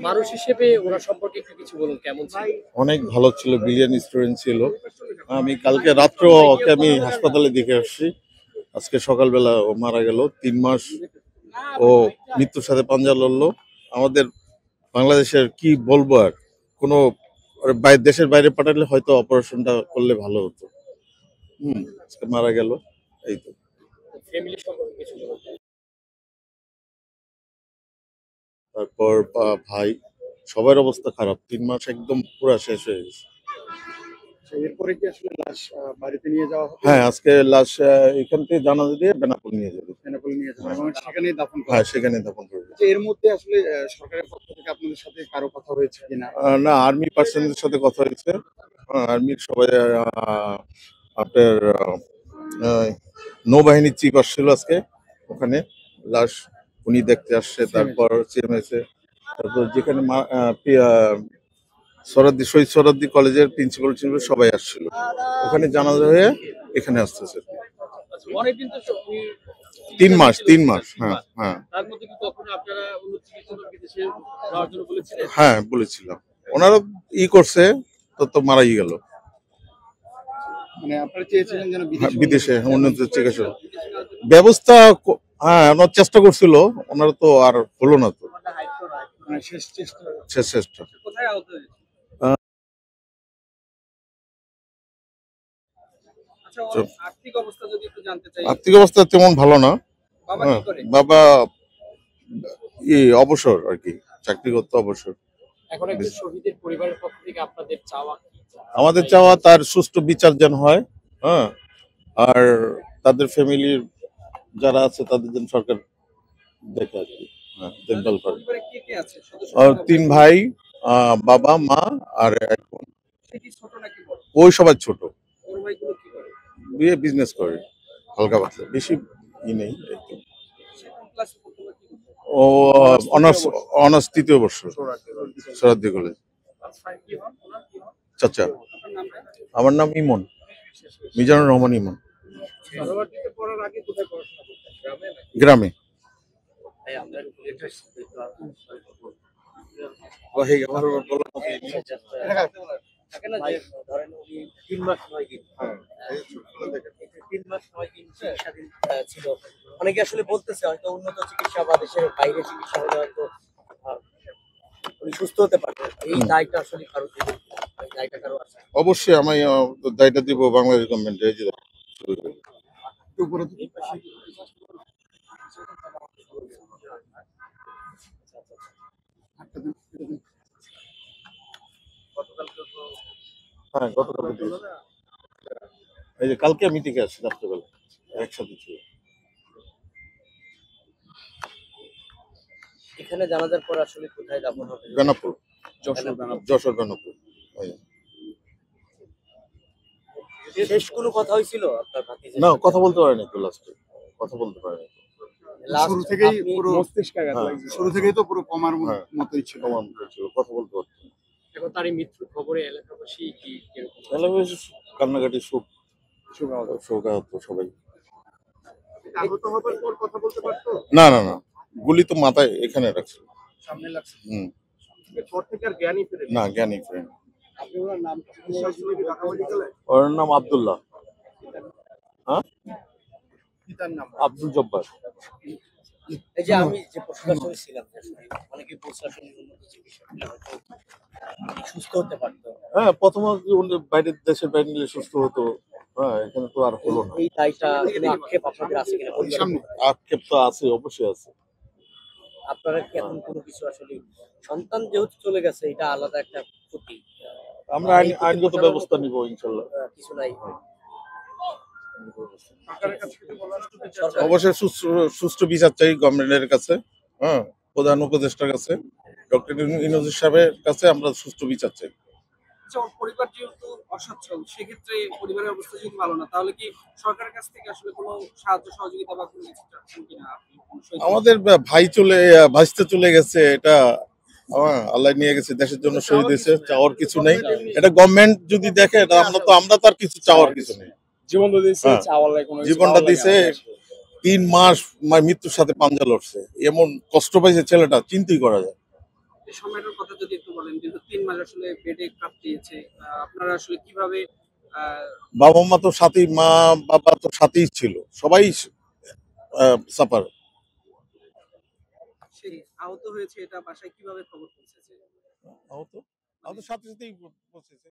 মানুষ হিসেবে ওরা সম্পর্কে একটু কিছু বলুন, কেমন ছিল? অনেক ভালো ছিল, ব্রিলিয়ান্ট স্টুডেন্ট ছিল। আমি কালকে রাত্র ওকে আমি হাসপাতালে দেখে আসছি। আজকে সকালবেলা ও মারা গেল। 3 মাস ও মৃত্যুর সাথে পাঞ্জা লড়লো। আমাদের বাংলাদেশের কি বলবো আর, কোনো দেশের বাইরে পাঠালে হয়তো অপারেশনটা করলে ভালো হতো। আজকে মারা গেল, এই তো। ফ্যামিলি সম্পর্কে কিছু বলুন। তারপর ভাই, সবার অবস্থা খারাপ। 3 মাস একদম পুরা শেষ হয়ে গেছে। এরপরে কি আসলে লাশ বাড়িতে নিয়ে যাওয়া হবে? হ্যাঁ, আজকে লাশ এখান থেকে জানাজা দিয়ে বেনাপোল নিয়ে যাবে। বেনাপোল নিয়ে যাবে এবং সেখানেই দাফন করা হ্যাঁ, হবে। সেখানে দাফন করবে। এর মধ্যে আসলে সরকারের পক্ষ থেকে আপনাদের সাথে কারো কথা হয়েছে কিনা? না, আর্মি পার্সনের সাথে কথা হয়েছে। আর্মির সবাই আপনার নৌবাহিনীর চিফ আসছিল আজকে ওখানে। লাশ উনি দেখতে আসছে। তারপর সিএমএসএ, তারপর যেখানে শহীদ সোহরাওয়ার্দী কলেজের প্রিন্সিপাল ছিল, সবাই আসছিল ওখানে জানাজা হয়ে এখানে আসতেছে। অনেকদিন তো 3 মাস। হ্যাঁ হ্যাঁ তার মধ্যে কি কখনো আপনারা অন্য চিকিৎসক বিদেশে যাওয়ার জন্য বলেছিলেন? হ্যাঁ, বলেছিলাম। ওনারা করছে তো মারাই গেল। মানে আপনারা চেয়েছিলেন যেন বিদেশে উন্নত চিকিৎসা ব্যবস্থা হ্যাঁ, ওনার চেষ্টা করছিল, ওনারা তো আর হলো না তো। মানে শেষ চেষ্টা। কোথায় আহত হয়েছে? আচ্ছা, ওর আর্থিক অবস্থা যদি একটু জানতে চাই। আর্থিক অবস্থা তেমন ভালো না। বাবা কি করে? বাবা অবসর আর কি, চাকরি করতে অবসর। এখন একজন শহীদের পরিবারের পক্ষ থেকে আপনাদের চাওয়া কি? আমাদের চাওয়া তার সুষ্ঠু বিচার যেন হয়। হ্যাঁ, আর তাদের ফ্যামিলির যারা আছে তাদের যেন সরকার দেখে আর কি, দেখভাল করে। পরিবারে কে কে আছে? আর 3 ভাই, বাবা মা আর এক বোন। সে কি ছোট নাকি বড়? ওই সবাই ছোট। ওর ভাইগুলো কি করে? বিজনেস করে হালকা পাতলা, বেশি নেই। সে কোন ক্লাসে পড়তো বা কি করতো? ও অনার্স 3য় বর্ষ, সোহরাওয়ার্দী কলেজ। কি হন? ওনার কি হন? চাচা। আপনার নামটা? আমার নাম ইমন, মিজানুর রহমান ইমন। সোহরাওয়ার্দীতে পড়ার আগে কোথায় পড়াশোনা করতেন? গ্রামে নাকি? গ্রামে। থাকে না যে ধরেন উনি 3 মাস 9 দিন, 3 মাস 9 দিন চিকিৎসাধীন ছিল। অনেকে আসলে বলতেছে হয়তো উন্নত চিকিৎসা বা দেশের বাইরে চিকিৎসা হলে হয়তো উনি সুস্থ হতে পারবেন। এই দায়টা আসলে কারো দিবে, এই দায়টা কারো আছে? অবশ্যই আমি দায়টা দিব বাংলাদেশ গভর্নমেন্টের। হ্যাঁ, গতকাল এই যে কালকে আমি থেকে আসছি রাত্রেবেলা, একসাথে ছিল। এখানে জানাজার পর আসলে কোথায় দাফন হবে? বেনাপোল, যশোর বেনাপোল। শেষ কোনো কথা হয়েছিল আপনার ভাতিজের? না, কথা বলতে পারেনি তো, লাস্টে কথা বলতে পারেনি। শুরু থেকেই পুরো মস্তিষ্কাঘাত লাগছে। শুরু থেকেই তো পুরো কমার মতোই ছিল, কথা বলতে পারতো না। এখন তার এই মৃত্যুর খবরে এলাকাবাসী কি কিরকম? এলাকাবাসী কান্নাকাটি, শোকাহত সবাই। আহত হবার পর কথা বলতে পারতো? না না না, গুলি তো মাথায় এখানে রাখছিল, সামনে লাগছে। এরপর থেকে আর জ্ঞানই ফিরে না, জ্ঞানী ফ্রেন্ড। আপনি ওনার নাম ঢাকা মেডিকেলে? ওর নাম আব্দুল্লাহ। হ্যাঁ, পিতার নাম আব্দুল জব্বার। এই যে আমি যে প্রশ্নটা করেছিলাম, অনেকে প্রশাসনিক উন্নত চিকিৎসা হয়তো সুস্থ হতে পারতো। হ্যাঁ, প্রথমত বাইরের দেশের বাইরে নিলে সুস্থ হতো। হ্যাঁ, এখানে তো আর হলো না। এই দায়টা কোনো আক্ষেপ আপনাদের আছে কিনা? আক্ষেপ তো আছে, অবশ্যই আছে। আপনারা কি এখন কোনো কিছু আসলে, সন্তান যেহেতু চলে গেছে এটা আলাদা একটা ক্ষতি, আমরা আইনগত ব্যবস্থা নিব ইনশাল্লাহ। কিছু নাই? অবশ্যই সুষ্ঠু বিচার চাই গভর্নমেন্টের কাছে। হ্যাঁ, প্রধান উপদেষ্টার কাছে, ডক্টর ইউনূস সাহেবের কাছে আমরা সুষ্ঠু বিচার চাই। পরিবার যেহেতু অসচ্ছল, সেক্ষেত্রে পরিবারের অবস্থা যেহেতু ভালো না, তাহলে কি সরকারের কাছ থেকে আসলে কোনো সাহায্য সহযোগিতা বা কোনো কিছু চাচ্ছেন কিনা? আমাদের ভাইস্তে চলে গেছে, এটা আল্লাহ নিয়ে গেছে, দেশের জন্য শহীদ হয়েছে, চাওয়ার কিছু নেই। এটা গভর্নমেন্ট যদি দেখে, আমরা তার কিছু চাওয়ার কিছু নেই। জীবনটা দিছে, 3 মাস মৃত্যুর সাথে পাঞ্জা লড়ছে, এমন কষ্ট পাইছে ছেলেটা, চিন্তাই করা যায়। এই সময়টার কথা যদি একটু বলেন, যেহেতু 3 মাস আসলে বেডে কাটিয়েছে, আপনারা আসলে কিভাবে বাবা মা তো সাথেই, মা বাবা তো সাথেই ছিল, সবাই সাফার। সে আহত হয়েছে এটা বাসায় কিভাবে খবর পৌঁছেছে? আহত আহত সাথে সাথেই পৌঁছেছে।